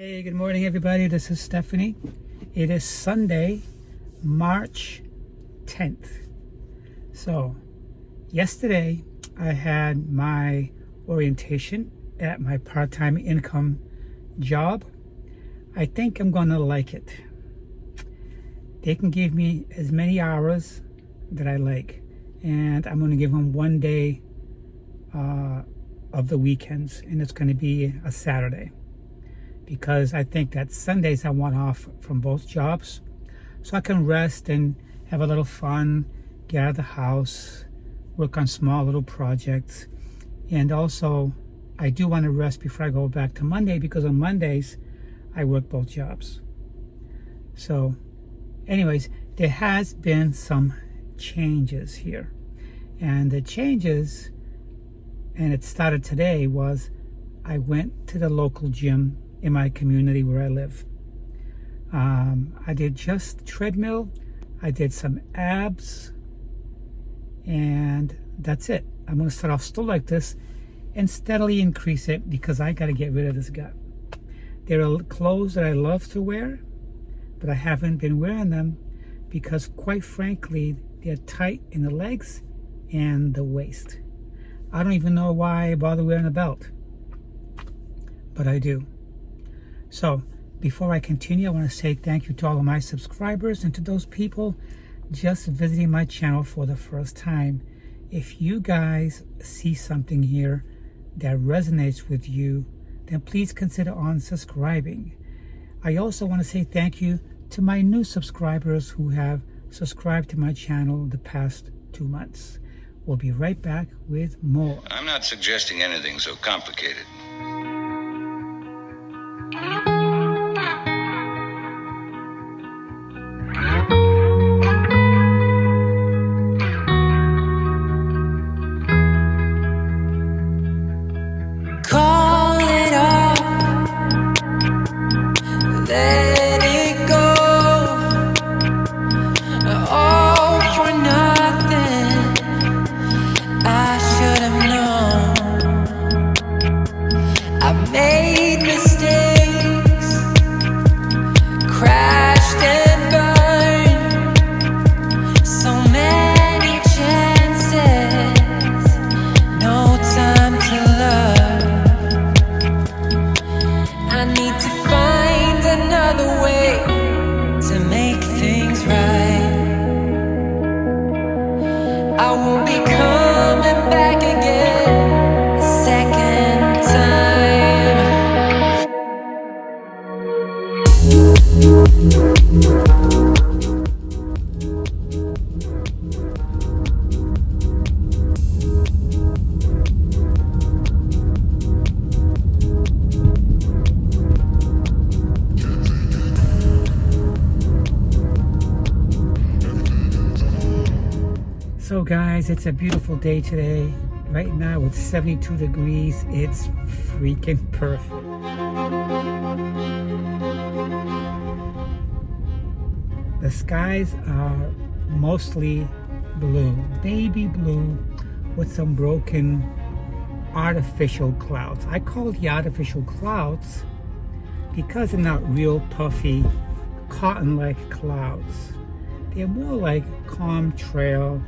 Hey, good morning everybody. This is Stephanie. It is Sunday, March 10th. So, yesterday I had my orientation at my part-time income job. I think I'm gonna like it. They can give me as many hours that I like, and I'm gonna give them one day of the weekends, and it's gonna be a Saturday. Because I think that Sundays I want off from both jobs, so I can rest and have a little fun, get out of the house, work on small little projects. And also I do want to rest before I go back to Monday, because on Mondays I work both jobs. So anyways, there has been some changes here, and the changes, and it started today, was I went to the local gym in my community where I live. I did just treadmill, I did some abs, and that's it. I'm gonna start off still like this and steadily increase it, because I gotta get rid of this gut. There are clothes that I love to wear, but I haven't been wearing them because, quite frankly, they're tight in the legs and the waist. I don't even know why I bother wearing a belt, but I do. So before I continue, I want to say thank you to all of my subscribers and to those people just visiting my channel for the first time. If you guys see something here that resonates with you, then please consider unsubscribing. I also want to say thank you to my new subscribers who have subscribed to my channel the past 2 months. We'll be right back with more. I'm not suggesting anything so complicated. Let it go, all for nothing. I should have known. I made mistakes, crashed and burned. So many chances, no time to learn. I need to find another way to make things right. I will be coming back again a second So guys, it's a beautiful day today. Right now it's 72 degrees. It's freaking perfect. The skies are mostly blue, baby blue, with some broken artificial clouds. I call the artificial clouds because they're not real puffy, cotton-like clouds. They're more like calm trail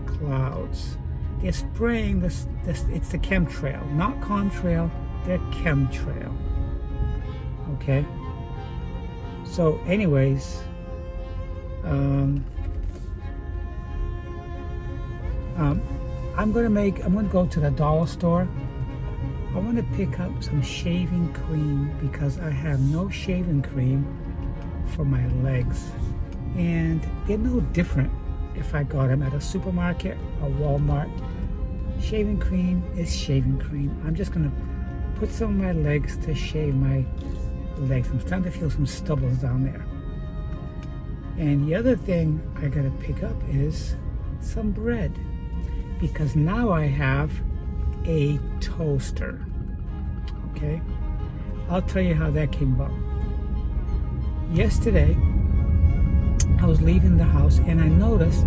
clouds. They're spraying this, it's the chemtrail, not contrail, they're chemtrail. Okay, so anyways, I'm gonna go to the dollar store. I want to pick up some shaving cream because I have no shaving cream for my legs, and they're no different if I got them at a supermarket or Walmart. Shaving cream is shaving cream. I'm just gonna put some of my legs to shave my legs. I'm starting to feel some stubbles down there. And the other thing I gotta pick up is some bread, because now I have a toaster. Okay, I'll tell you how that came about. Yesterday I was leaving the house and I noticed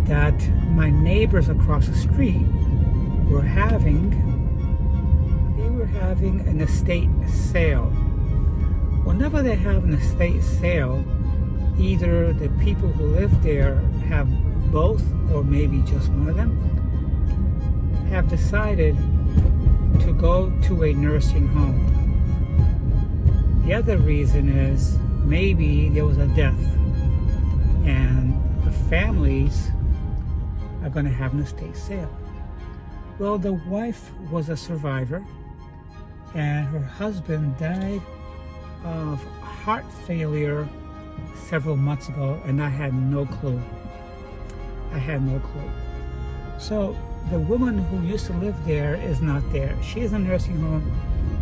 that my neighbors across the street were having an estate sale. whenever they have an estate sale, either the people who live there have both, or maybe just one of them, have decided to go to a nursing home. The other reason is maybe there was a death and the families are going to have an estate sale. Well, the wife was a survivor and her husband died of heart failure several months ago, and I had no clue. So the woman who used to live there is not there. She is in a nursing home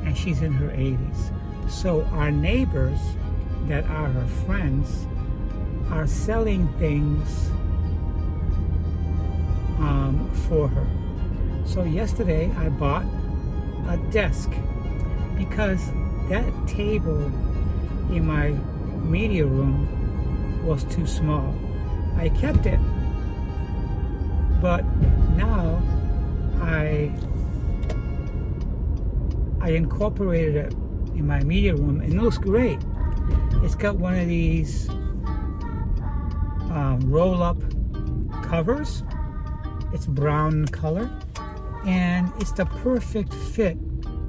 and she's in her 80s. So our neighbors that are her friends are selling things for her. So yesterday I bought a desk because that table in my media room was too small. I kept it, but now I incorporated it in my media room and it looks great. It's got one of these roll-up covers. It's brown in color and it's the perfect fit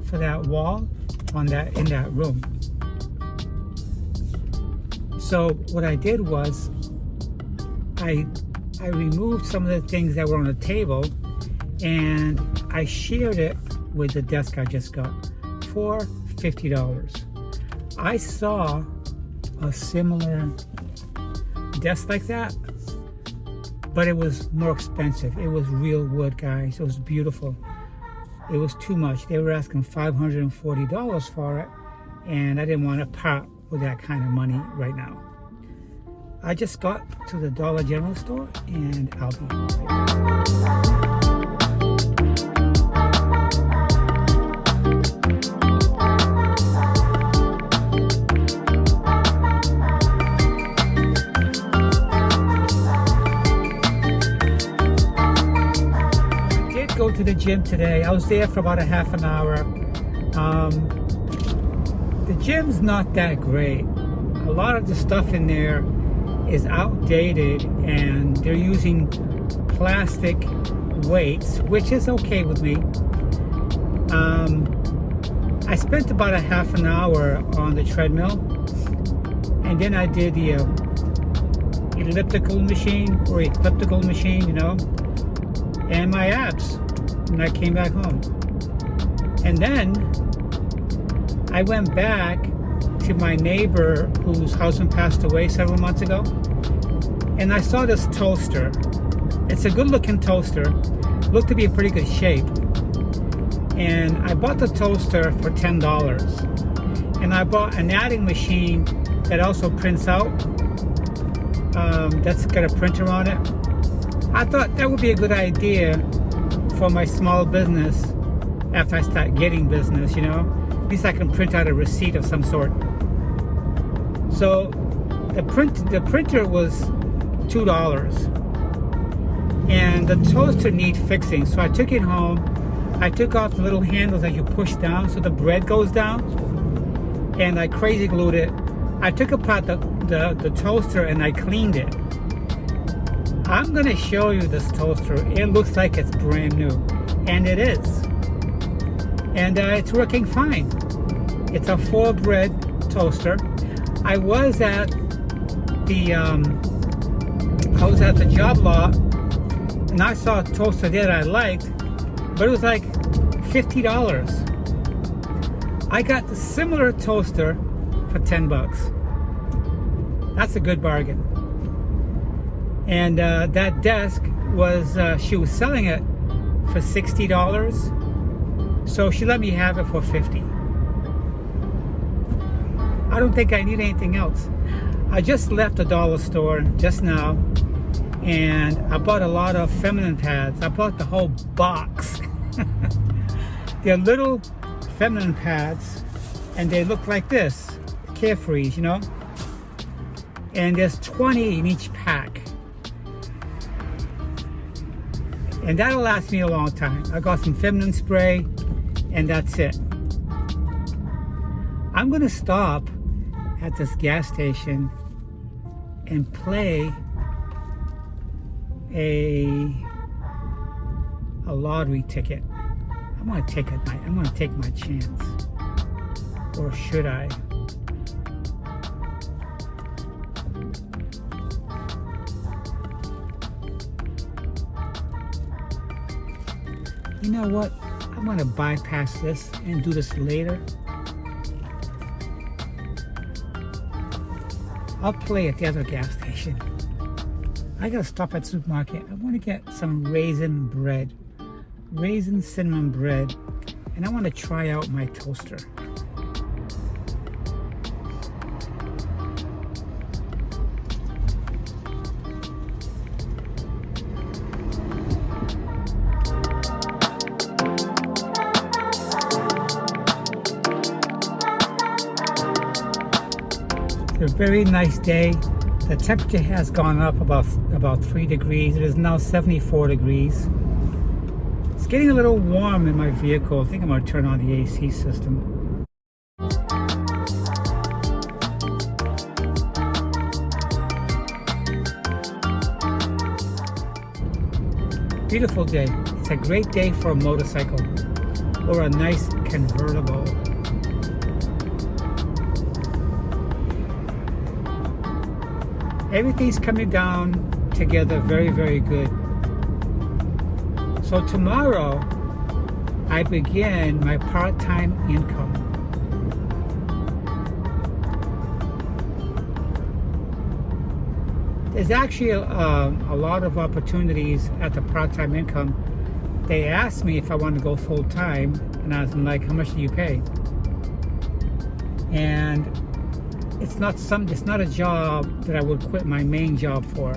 for that wall in that room. So what I did was I removed some of the things that were on the table and I shared it with the desk I just got for $50. I saw a similar desk like that, but it was more expensive. It was real wood, guys. It was beautiful. It was too much. They were asking $540 for it, and I didn't want to part with that kind of money right now. I just got to the Dollar General store and I'll be right back. Go to the gym today. I was there for about a half an hour. The gym's not that great. A lot of the stuff in there is outdated and they're using plastic weights, which is okay with me. I spent about a half an hour on the treadmill and then I did the elliptical machine, you know, and my abs when I came back home. And then I went back to my neighbor whose husband passed away several months ago, and I saw this toaster. It's a good looking toaster, looked to be in pretty good shape, and I bought the toaster for $10. And I bought an adding machine that also prints out, that's got a printer on it. I thought that would be a good idea for my small business after I start getting business, you know. At least I can print out a receipt of some sort. So the printer was $2 and the toaster needs fixing. So I took it home. I took off the little handles that you push down so the bread goes down, and I crazy glued it. I took apart the toaster and I cleaned it. I'm gonna show you this toaster. It looks like it's brand new, and it is. And it's working fine. It's a 4-bread toaster. I was at the job lot, and I saw a toaster there that I liked, but it was like $50. I got the similar toaster for $10. That's a good bargain. And that desk was, she was selling it for $60. So she let me have it for $50. I don't think I need anything else. I just left the dollar store just now, and I bought a lot of feminine pads. I bought the whole box. They're little feminine pads, and they look like this, Carefrees, you know? And there's 20 in each pack. And that'll last me a long time. I got some feminine spray, and that's it. I'm gonna stop at this gas station and play a lottery ticket. I'm gonna take my chance. Or should I? You know what? I'm gonna bypass this and do this later. I'll play at the other gas station. I gotta stop at the supermarket. I want to get some raisin cinnamon bread, and I want to try out my toaster. It's a very nice day. The temperature has gone up about 3 degrees. It is now 74 degrees. It's getting a little warm in my vehicle. I think I'm going to turn on the AC system. Beautiful day. It's a great day for a motorcycle or a nice convertible. Everything's coming down together very, very good. So tomorrow, I begin my part-time income. There's actually a lot of opportunities at the part-time income. They asked me if I want to go full-time, and I was like, how much do you pay? And it's not a job that I would quit my main job for.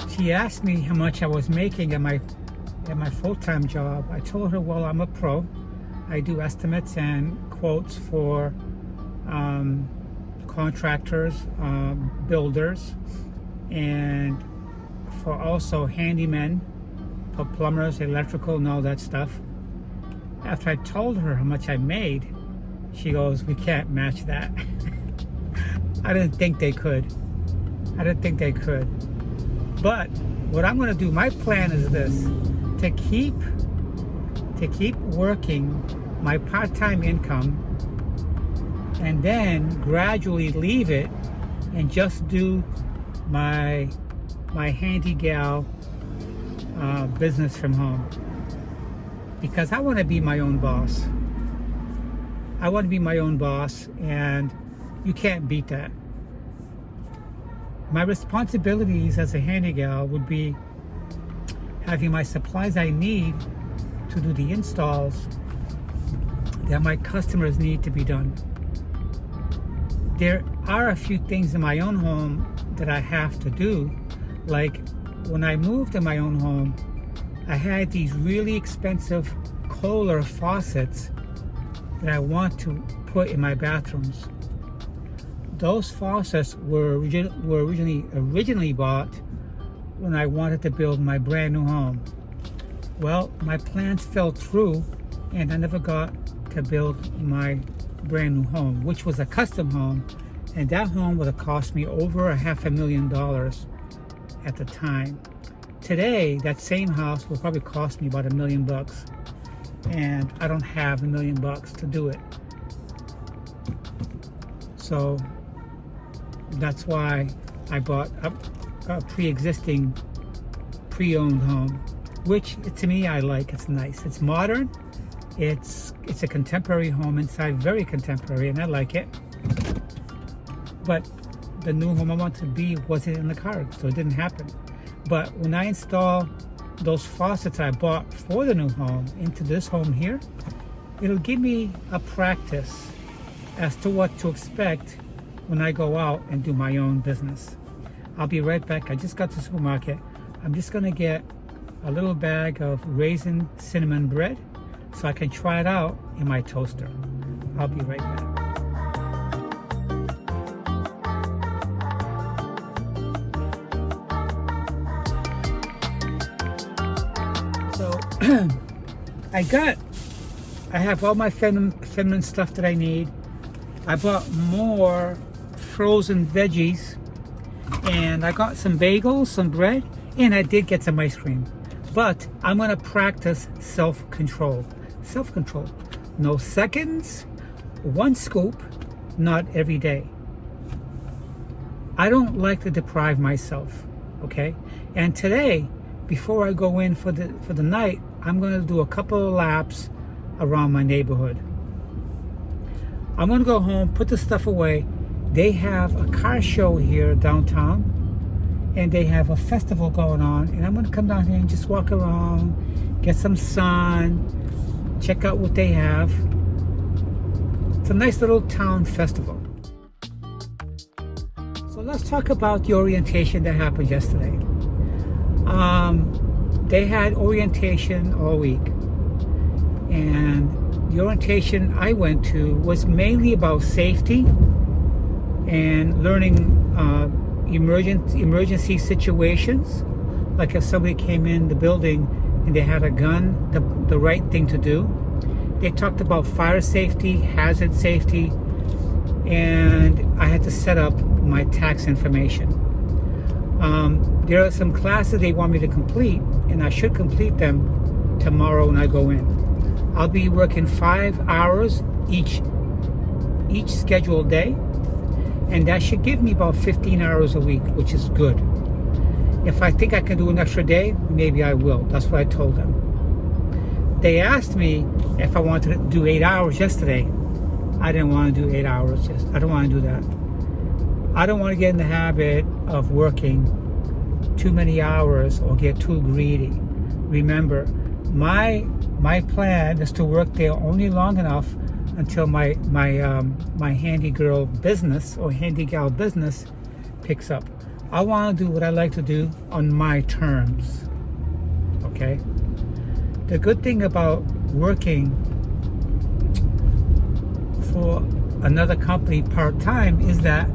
She asked me how much I was making at my full-time job. I told her, well, I'm a pro. I do estimates and quotes for contractors, builders, and for also handymen, for plumbers, electrical, and all that stuff. After I told her how much I made, she goes, we can't match that. I didn't think they could. But what I'm gonna do, my plan is this, to keep working my part-time income and then gradually leave it and just do my handy gal business from home, because I want to be my own boss. And you can't beat that. My responsibilities as a handy gal would be having my supplies I need to do the installs that my customers need to be done. There are a few things in my own home that I have to do. Like when I moved in my own home, I had these really expensive Kohler faucets that I want to put in my bathrooms. Those faucets were originally bought when I wanted to build my brand new home. Well, my plans fell through and I never got to build my brand new home, which was a custom home, and that home would have cost me over $500,000 at the time. Today, that same house will probably cost me about $1 million, and I don't have $1 million to do it. So that's why I bought a pre-existing, pre-owned home, which to me I like. It's nice. It's modern. It's a contemporary home inside, very contemporary, and I like it. But the new home I want to be wasn't in the cards, so it didn't happen. But when I install those faucets I bought for the new home into this home here, it'll give me a practice as to what to expect when I go out and do my own business. I'll be right back. I just got to the supermarket. I'm just gonna get a little bag of raisin cinnamon bread so I can try it out in my toaster. I'll be right back. I have all my feminine stuff that I need. I bought more frozen veggies, and I got some bagels, some bread, and I did get some ice cream. But I'm gonna practice self-control. Self-control. No seconds, one scoop, not every day. I don't like to deprive myself, okay? And today, before I go in for the night, I'm gonna do a couple of laps around my neighborhood. I'm gonna go home, put the stuff away. They have a car show here downtown, and they have a festival going on, and I'm gonna come down here and just walk around, get some sun, check out what they have. It's a nice little town festival. So let's talk about the orientation that happened yesterday. They had orientation all week, and the orientation I went to was mainly about safety and learning emergency situations, like if somebody came in the building and they had a gun, the right thing to do. They talked about fire safety, hazard safety, and I had to set up my tax information. There are some classes they want me to complete, and I should complete them tomorrow when I go in. I'll be working 5 hours each scheduled day, and that should give me about 15 hours a week, which is good. If I think I can do an extra day, maybe I will. That's what I told them. They asked me if I wanted to do 8 hours yesterday. I didn't want to do 8 hours. I don't want to do that. I don't want to get in the habit of working too many hours or get too greedy. Remember, my plan is to work there only long enough until my handy girl business or handy gal business picks up. I want to do what I like to do on my terms. Okay? The good thing about working for another company part-time is that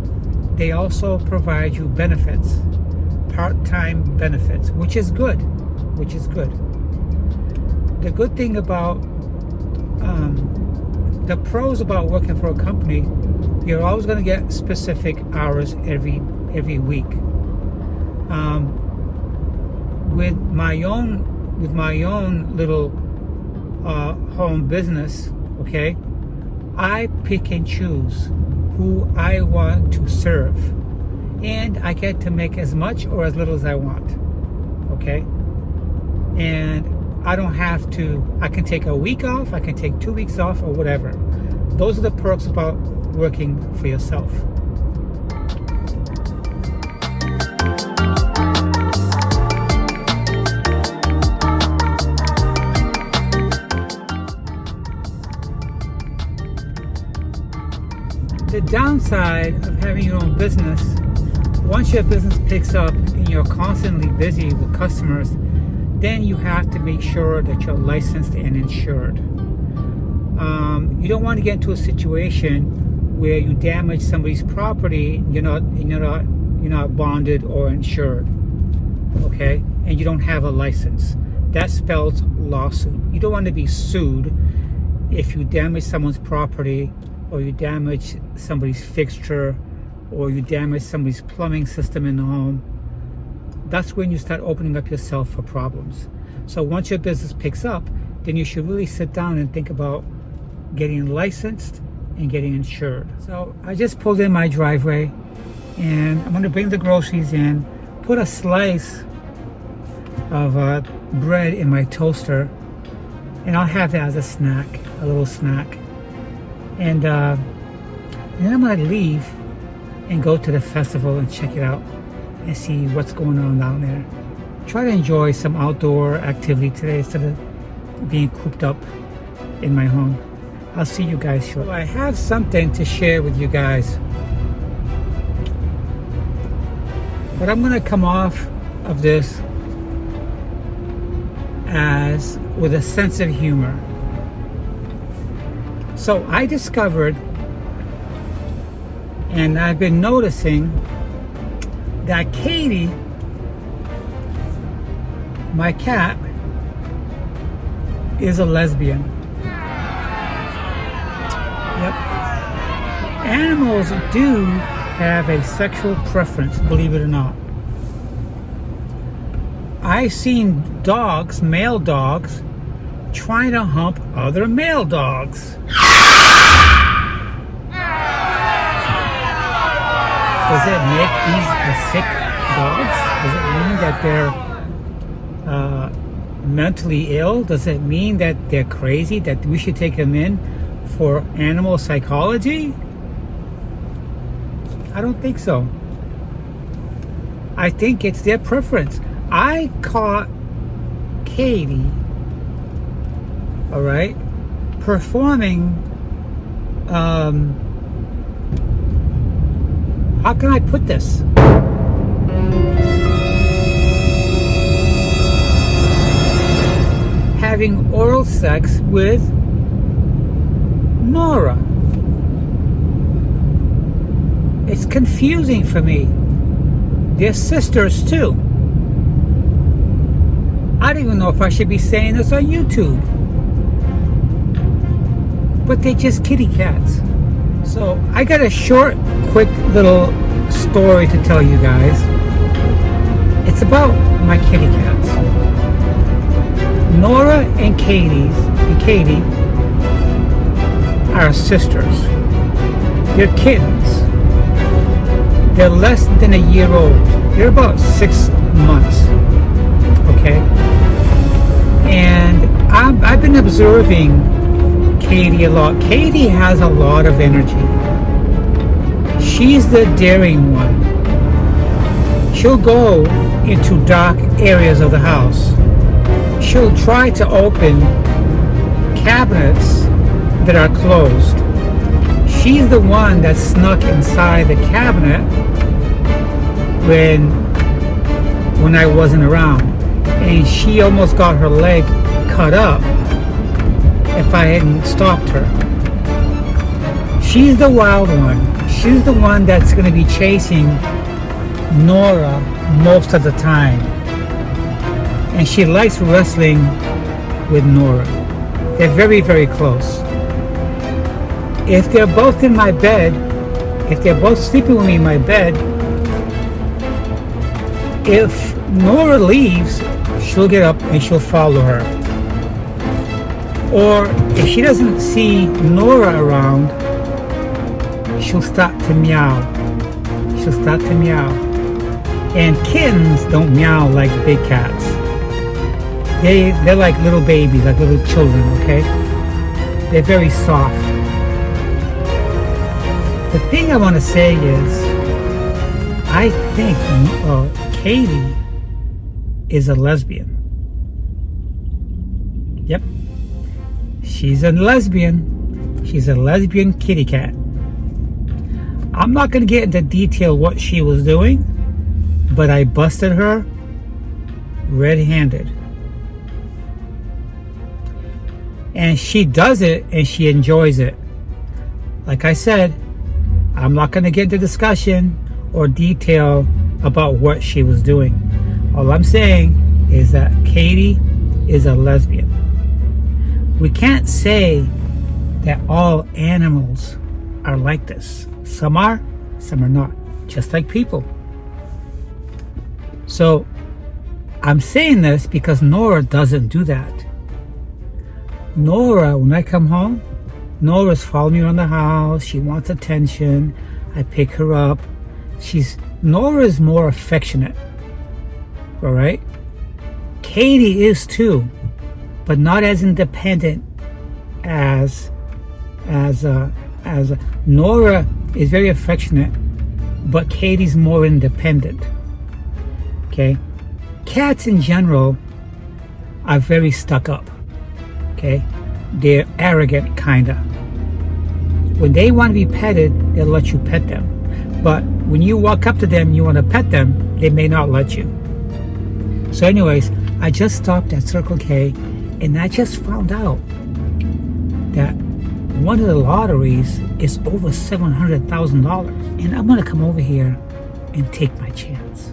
they also provide you benefits, part-time benefits, which is good. The good thing about the pros about working for a company, you're always going to get specific hours every week. With my own little home business, okay, I pick and choose who I want to serve, and I get to make as much or as little as I want, okay? And I don't have to, I can take a week off, I can take 2 weeks off, or whatever. Those are the perks about working for yourself. The downside of having your own business, once your business picks up and you're constantly busy with customers, then you have to make sure that you're licensed and insured. You don't want to get into a situation where you damage somebody's property, you're not bonded or insured, okay? And you don't have a license. That spells lawsuit. You don't want to be sued if you damage someone's property, or you damage somebody's fixture, or you damage somebody's plumbing system in the home. That's when you start opening up yourself for problems. So once your business picks up, then you should really sit down and think about getting licensed and getting insured. So I just pulled in my driveway, and I'm gonna bring the groceries in, put a slice of bread in my toaster, and I'll have that as a snack, a little snack. And then I'm gonna leave and go to the festival and check it out and see what's going on down there. Try to enjoy some outdoor activity today instead of being cooped up in my home. I'll see you guys shortly. So I have something to share with you guys, but I'm gonna come off of this as with a sense of humor. So I discovered, and I've been noticing, that Katie, my cat, is a lesbian. Yep. Animals do have a sexual preference, believe it or not. I've seen dogs, male dogs, trying to hump other male dogs. Does it make these sick dogs? Does it mean that they're mentally ill? Does it mean that they're crazy, that we should take them in for animal psychology? I don't think so. I think it's their preference. I caught Katie, all right, performing, how can I put this? Having oral sex with Nora. It's confusing for me. They're sisters too. I don't even know if I should be saying this on YouTube. But they're just kitty cats. So I got a short, quick little story to tell you guys. It's about my kitty cats. Nora and Katie are sisters. They're kittens. They're less than a year old. They're about 6 months. Okay? And I've been observing Katie a lot. Katie has a lot of energy. She's the daring one. She'll go into dark areas of the house. She'll try to open cabinets that are closed. She's the one that snuck inside the cabinet when I wasn't around. And she almost got her leg cut up if I hadn't stopped her. She's the wild one. She's the one that's going to be chasing Nora most of the time. And she likes wrestling with Nora. They're very, very close. If they're both in my bed, if they're both sleeping with me in my bed, if Nora leaves, she'll get up and she'll follow her. Or if she doesn't see Nora around, she'll start to meow. She'll start to meow. And kittens don't meow like big cats. They're like little babies, like little children, okay? They're very soft. The thing I want to say is, I think Katie is a lesbian. Yep. She's a lesbian. She's a lesbian kitty cat. I'm not going to get into detail what she was doing, but I busted her red-handed. And she does it and she enjoys it. Like I said, I'm not going to get into discussion or detail about what she was doing. All I'm saying is that Katie is a lesbian. We can't say that all animals are like this. Some are not. Just like people. So, I'm saying this because Nora doesn't do that. Nora, when I come home, Nora's following me around the house. She wants attention. I pick her up. Nora's more affectionate. All right? Katie is too, but not as independent as Nora is very affectionate, but Katie's more independent. Okay? Cats in general are very stuck up. Okay? They're arrogant, kinda. When they want to be petted, they'll let you pet them. But when you walk up to them, you want to pet them, they may not let you. So anyways, I just stopped at Circle K and I just found out that one of the lotteries is over $700,000. And I'm going to come over here and take my chance.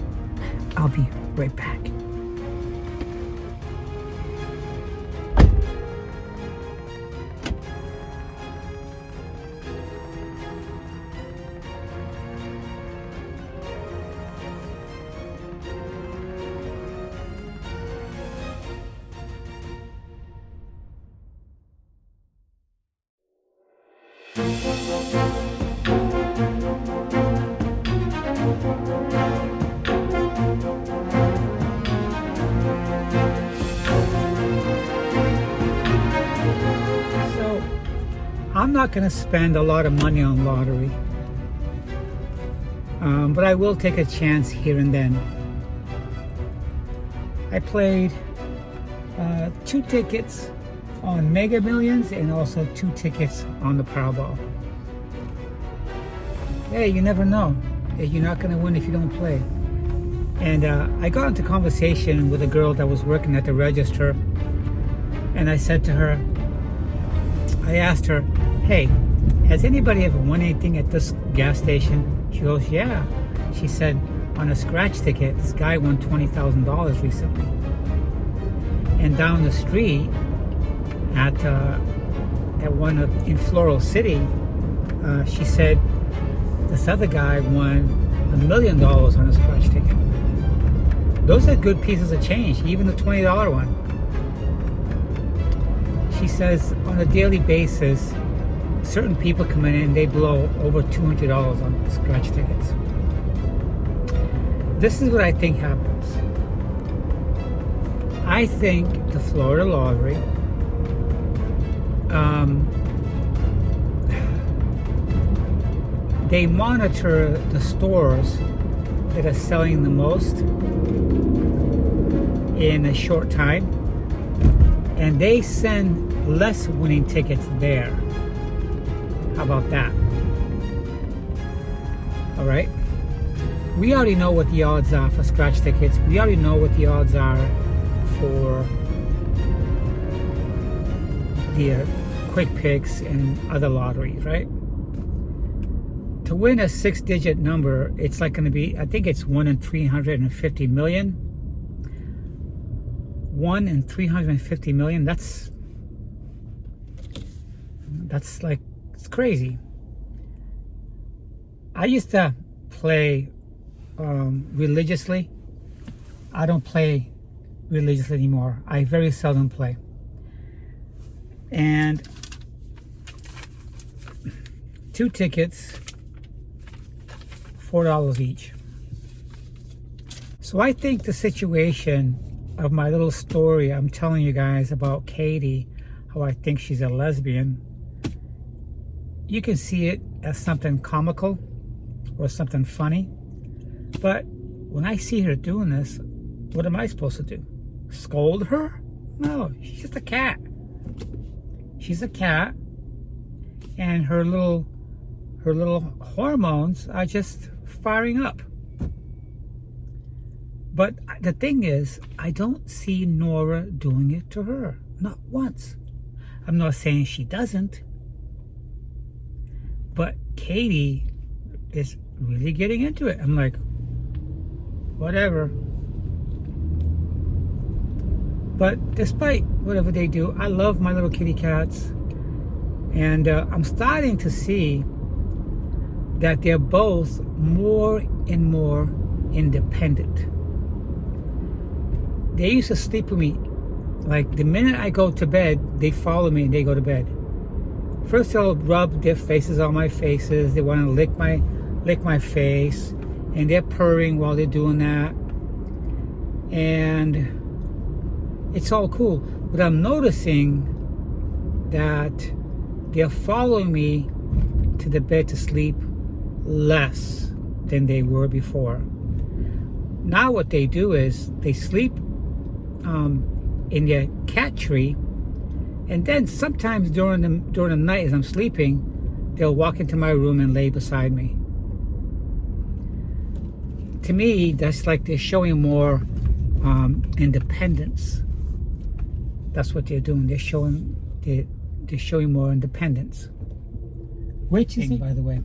I'll be right back. not going to spend a lot of money on lottery. But I will take a chance here and then. I played 2 tickets on Mega Millions and also 2 tickets on the Powerball. Hey, you never know. You're not going to win if you don't play. And I got into conversation with a girl that was working at the register, and I said to her, I asked her, hey, has anybody ever won anything at this gas station? She goes, yeah. She said, on a scratch ticket, this guy won $20,000 recently. And down the street at one in Floral City, she said this other guy won $1 million on a scratch ticket. Those are good pieces of change, even the $20 one. She says on a daily basis, certain people come in and they blow over $200 on scratch tickets. This is what I think happens. I think the Florida lottery they monitor the stores that are selling the most in a short time, and they send less winning tickets there. How about that? All right. We already know what the odds are for scratch tickets. We already know what the odds are for the quick picks and other lotteries, right? To win a 6-digit number, it's like going to be, I think it's 1 in 350 million. 1 in 350 million. That's like, it's crazy. I used to play religiously. I don't play religiously anymore. I very seldom play. And 2 tickets, $4 each. So I think the situation of my little story I'm telling you guys about Katie, how I think she's a lesbian, you can see it as something comical or something funny. But when I see her doing this, what am I supposed to do? Scold her? No, she's just a cat. She's a cat, and her little hormones are just firing up. But the thing is, I don't see Nora doing it to her. Not once. I'm not saying she doesn't. But Katie is really getting into it. I'm like, whatever. But despite whatever they do, I love my little kitty cats. And I'm starting to see that they're both more and more independent. They used to sleep with me. Like the minute I go to bed, they follow me and they go to bed. First they'll rub their faces on my faces. They want to lick my face, and they're purring while they're doing that. And it's all cool. But I'm noticing that they're following me to the bed to sleep less than they were before. Now what they do is they sleep in their cat tree, and then sometimes during the night as I'm sleeping, they'll walk into my room and lay beside me. To me, that's like they're showing more independence. That's what they're doing. They're showing more independence. Which is, by the way.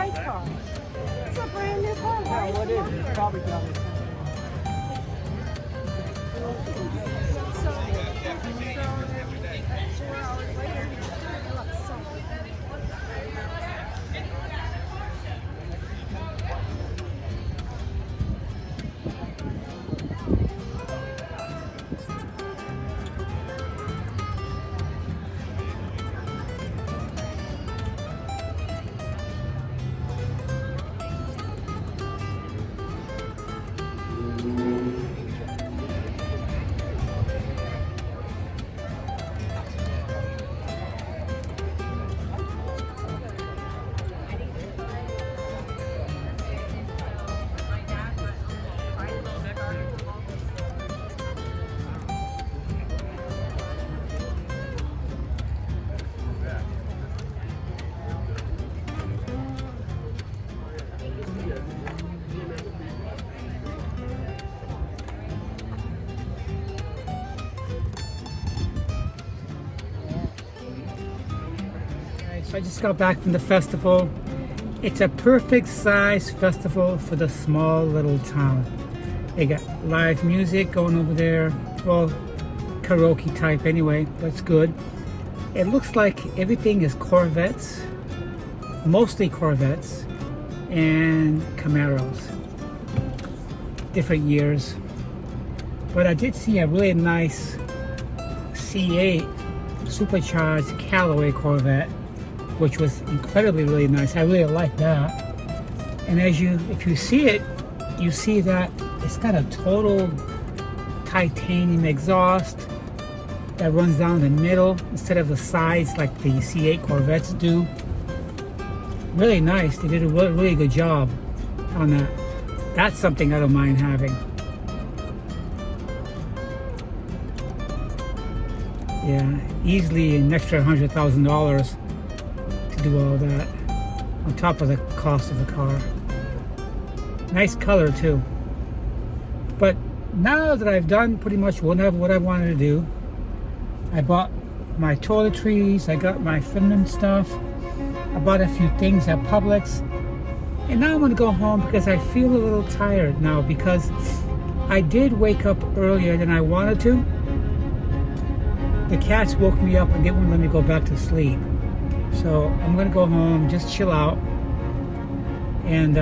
nice car. It's a brand new car. Why is it not here? Probably got it. So 4 hours later, it looks so So I just got back from the festival. It's a perfect size festival for the small little town. They got live music going over there. Well, karaoke type anyway, but it's good. It looks like everything is Corvettes, mostly Corvettes and Camaros. Different years. But I did see a really nice C8 supercharged Callaway Corvette, which was incredibly really nice. I really like that. And if you see it, you see that it's got a total titanium exhaust that runs down the middle instead of the sides like the C8 Corvettes do. Really nice. They did a really good job on that. That's something I don't mind having. Yeah, easily an extra $100,000 to do all that on top of the cost of the car. Nice color too. But now that I've done pretty much what I wanted to do, I bought my toiletries, I got my feminine stuff, I bought a few things at Publix, and now I'm going to go home because I feel a little tired now because I did wake up earlier than I wanted to. The cats woke me up and didn't let me go back to sleep. So I'm going to go home, just chill out, and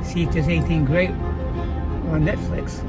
see if there's anything great on Netflix.